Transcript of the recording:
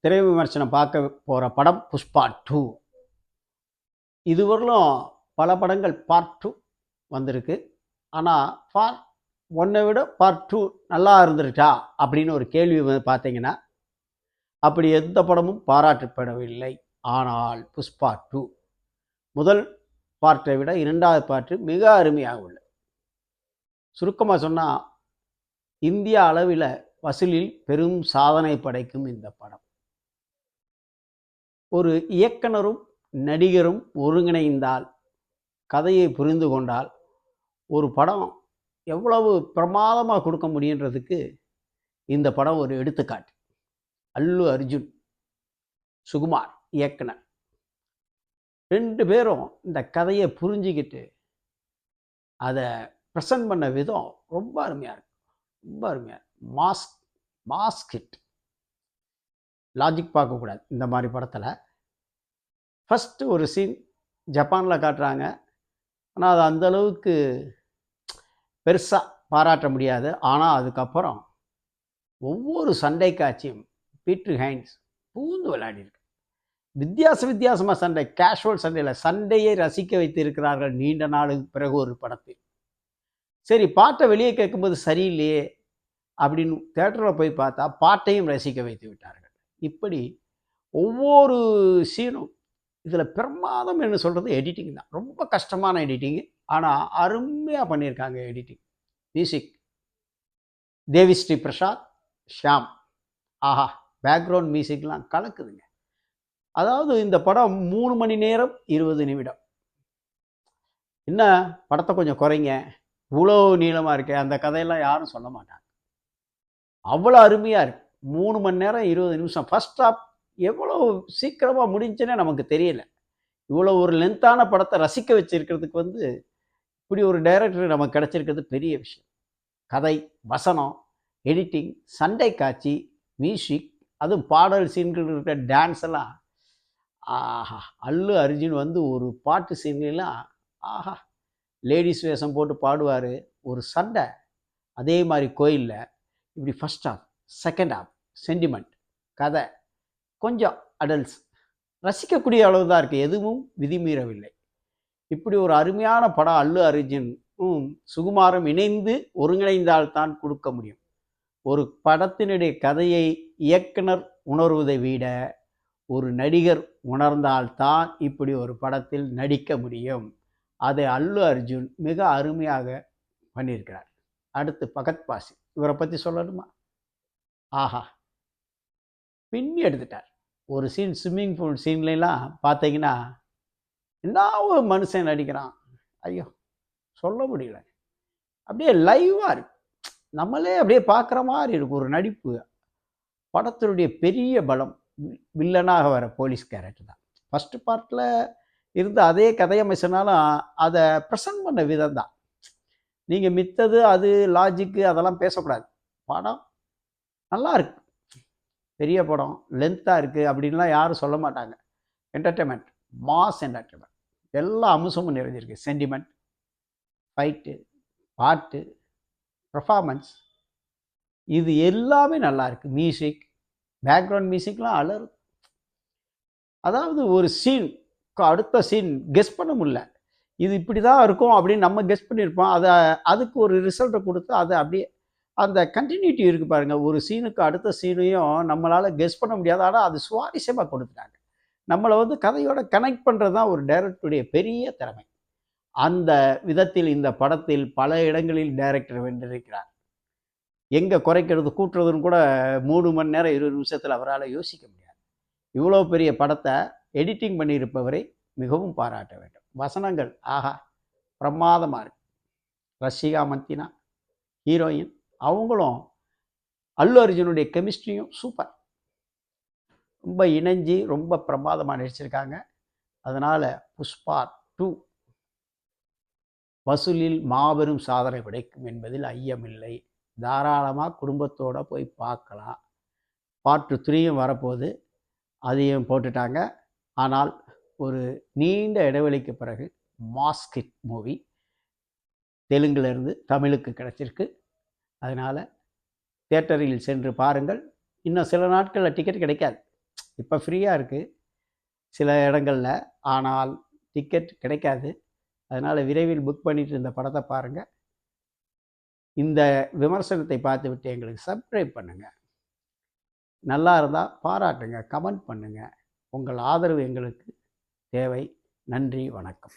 திரை விமர்சனம் பார்க்க போகிற படம் புஷ்பா 2. இதுவரையிலும் பல படங்கள் பார்ட் 2 வந்திருக்கு. ஆனால் பார்ட் 1 விட பார்ட் 2 நல்லா இருந்துருச்சா அப்படின்னு ஒரு கேள்வி பார்த்தீங்கன்னா அப்படி எந்த படமும் பாராட்டப்படவில்லை. ஆனால் புஷ்பா 2 முதல் பார்ட்டை விட இரண்டாவது பார்ட்டு மிக அருமையாக உள்ளது. சுருக்கமாக சொன்னால் இந்திய அளவில் வசூலில் பெரும் சாதனை படைக்கும் இந்த படம். ஒரு இயக்குனரும் நடிகரும் ஒருங்கிணைந்தால், கதையை புரிந்து கொண்டால் ஒரு படம் எவ்வளவு பிரமாதமாக கொடுக்க முடியுன்றதுக்கு இந்த படம் ஒரு எடுத்துக்காட்டு. அல்லு அர்ஜுன், சுகுமார் இயக்குனர், 2 பேரும் இந்த கதையை புரிஞ்சிக்கிட்டு அதை ப்ரெசன்ட் பண்ண விதம் ரொம்ப அருமையாக இருக்கு. ரொம்ப அருமையாக மாஸ் ஹிட். லாஜிக் பார்க்கக்கூடாது இந்த மாதிரி படத்தில். ஃபஸ்ட்டு ஒரு சீன் ஜப்பானில் காட்டுறாங்க. ஆனால் அது அந்தளவுக்கு பெருசாக பாராட்ட முடியாது. ஆனால் அதுக்கப்புறம் ஒவ்வொரு சண்டை காட்சியும் பீட்டர் ஹைன்ஸ் பூந்து விளையாடிருக்கு. வித்தியாசமாக சண்டை, கேஷுவல் சண்டையில் சண்டையை ரசிக்க வைத்திருக்கிறார்கள் நீண்ட நாளுக்கு பிறகு ஒரு படத்தில். சரி, பாட்டை வெளியே கேட்கும்போது சரியில்லையே அப்படின்னு தேட்டரில் போய் பார்த்தா பாட்டையும் ரசிக்க வைத்து விட்டார்கள். இப்படி ஒவ்வொரு சீனும் இதில் பிரமாதம் என்று சொல்கிறது எடிட்டிங் தான். ரொம்ப கஷ்டமான எடிட்டிங், ஆனால் அருமையாக பண்ணியிருக்காங்க எடிட்டிங். மியூசிக் தேவி ஸ்ரீ பிரசாத், ஷியாம். ஆஹா, பேக்ரவுண்ட் மியூசிக்லாம் கலக்குதுங்க. அதாவது இந்த படம் 3 மணி நேரம் 20 நிமிடம். என்ன படத்தை கொஞ்சம் குறைங்க, இவ்வளோ நீளமாக இருக்கு, அந்த கதையெல்லாம் யாரும் சொல்ல மாட்டாங்க. அவ்வளோ அருமையாக இருக்கு. 3 மணி நேரம் 20 நிமிஷம். ஃபர்ஸ்ட் ஹாஃப் எவ்வளோ சீக்கிரமாக முடிஞ்சுன்னே நமக்கு தெரியல. இவ்வளோ ஒரு லென்த்தான படத்தை ரசிக்க வச்சிருக்கிறதுக்கு இப்படி ஒரு டைரக்டர் நமக்கு கிடச்சிருக்கிறது பெரிய விஷயம். கதை, வசனம், எடிட்டிங், சண்டை காட்சி, மியூசிக், அதுவும் பாடல் சீன்கள் இருக்கிற டான்ஸ் எல்லாம் ஆஹா. அல்லு அர்ஜுன் ஒரு பாட்டு சீன்லாம் ஆஹா, லேடிஸ் வேஷம் போட்டு பாடுவார். ஒரு சண்டை அதே மாதிரி கோயிலில். இப்படி first half, second half, sentiment, கதை, கொஞ்சம் அடல்ட்ஸ் ரசிக்கக்கூடிய அளவு தான் இருக்குது. எதுவும் விதிமீறவில்லை. இப்படி ஒரு அருமையான படம் அல்லு அர்ஜுனும் சுகுமாரும் இணைந்து ஒருங்கிணைந்தால்தான் கொடுக்க முடியும். ஒரு படத்தினுடைய கதையை இயக்குனர் உணர்வதை விட ஒரு நடிகர் உணர்ந்தால்தான் இப்படி ஒரு படத்தில் நடிக்க முடியும். அதை அல்லு அர்ஜுன் மிக அருமையாக பண்ணியிருக்கிறார். அடுத்து பகத் பாசி, இவரை பற்றி சொல்லணுமா? ஆஹா, பின்னி எடுத்துட்டார். ஒரு சீன், ஸ்விம்மிங் பூல் சீன்லாம் பார்த்தீங்கன்னா என்ன ஒரு மனுஷன் நடிக்கிறான், ஐயோ சொல்ல முடியல. அப்படியே லைவாக இருக்கு, நம்மளே அப்படியே பார்க்குற மாதிரி இருக்கு ஒரு நடிப்பு. படத்தினுடைய பெரிய பலம் வில்லனாக வர போலீஸ் கேரக்டர் தான். ஃபஸ்ட்டு பார்ட்டில் இருந்து அதே கதையமைச்சனாலும் அதை ப்ரெசன்ட் பண்ண விதம் தான். நீங்கள் மித்தது அது லாஜிக்கு அதெல்லாம் பேசக்கூடாது. படம் நல்லா இருக்கு, பெரிய படம், லென்த்தாக இருக்குது அப்படின்லாம் யாரும் சொல்ல மாட்டாங்க. என்டர்டெயின்மெண்ட், மாஸ் என்டர்டெயின்மெண்ட், எல்லா அம்சமும் நிறைஞ்சிருக்கு. சென்டிமெண்ட், ஃபைட்டு, பாட்டு, பர்ஃபார்மன்ஸ், இது எல்லாமே நல்லா இருக்குது. மியூசிக், பேக்ரவுண்ட் மியூசிக்லாம் அலறுது. அதாவது ஒரு சீன் அடுத்த சீன் கெஸ் பண்ண முடியல, இது இப்படி தான் இருக்கும் அப்படின்னு நம்ம கெஸ் பண்ணியிருப்போம். அதுக்கு ஒரு ரிசல்ட்டை கொடுத்து அதை அப்படியே அந்த கண்டினியூட்டி இருக்குது பாருங்கள். ஒரு சீனுக்கு அடுத்த சீனையும் நம்மளால் கெஸ் பண்ண முடியாது, ஆனால் அது சுவாரஸ்யமாக கொடுத்துட்டாங்க. நம்மளை கதையோட கனெக்ட் பண்ணுறது தான் ஒரு டைரக்டருடைய பெரிய திறமை. அந்த விதத்தில் இந்த படத்தில் பல இடங்களில் டைரக்டர் வென்றிருக்கிறார். எங்கே குறைக்கிறது கூட்டுறதுன்னு கூட 3 மணி நேரம் 20 நிமிஷத்தில் அவரால் யோசிக்க முடியாது. இவ்வளோ பெரிய படத்தை எடிட்டிங் பண்ணியிருப்பவரை மிகவும் பாராட்ட வேண்டும். வசனங்கள் ஆஹா, பிரமாதமாக இருக்கு. ரஷிகா மந்தினா ஹீரோயின், அவங்களும் அல்லு அர்ஜுனுடைய கெமிஸ்ட்ரியும் சூப்பர். ரொம்ப இணைஞ்சி ரொம்ப பிரமாதமாக நடிச்சிருக்காங்க. அதனால் புஷ்பா 2 வசூலில் மாபெரும் சாதனை படைக்கும் என்பதில் ஐயமில்லை. தாராளமாக குடும்பத்தோடு போய் பார்க்கலாம். பார்ட் 3யும் வரப்போகுது, அதையும் போட்டுட்டாங்க. ஆனால் ஒரு நீண்ட இடைவெளிக்கு பிறகு மாஸ் ஹிட் மூவி தெலுங்குலேருந்து தமிழுக்கு கிடச்சிருக்கு. அதனால் தியேட்டரில் சென்று பாருங்கள். இன்னும் சில நாட்களில் டிக்கெட் கிடைக்காது. இப்போ ஃப்ரீயாக இருக்குது சில இடங்களில், ஆனால் டிக்கெட் கிடைக்காது. அதனால் விரைவில் புக் பண்ணிவிட்டு இந்த படத்தை பாருங்கள். இந்த விமர்சனத்தை பார்த்துவிட்டு எங்களுக்கு சப்ஸ்கிரைப் பண்ணுங்கள். நல்லா இருந்தால் பாராட்டுங்க, கமெண்ட் பண்ணுங்கள். உங்கள் ஆதரவு எங்களுக்கு தேவை. நன்றி, வணக்கம்.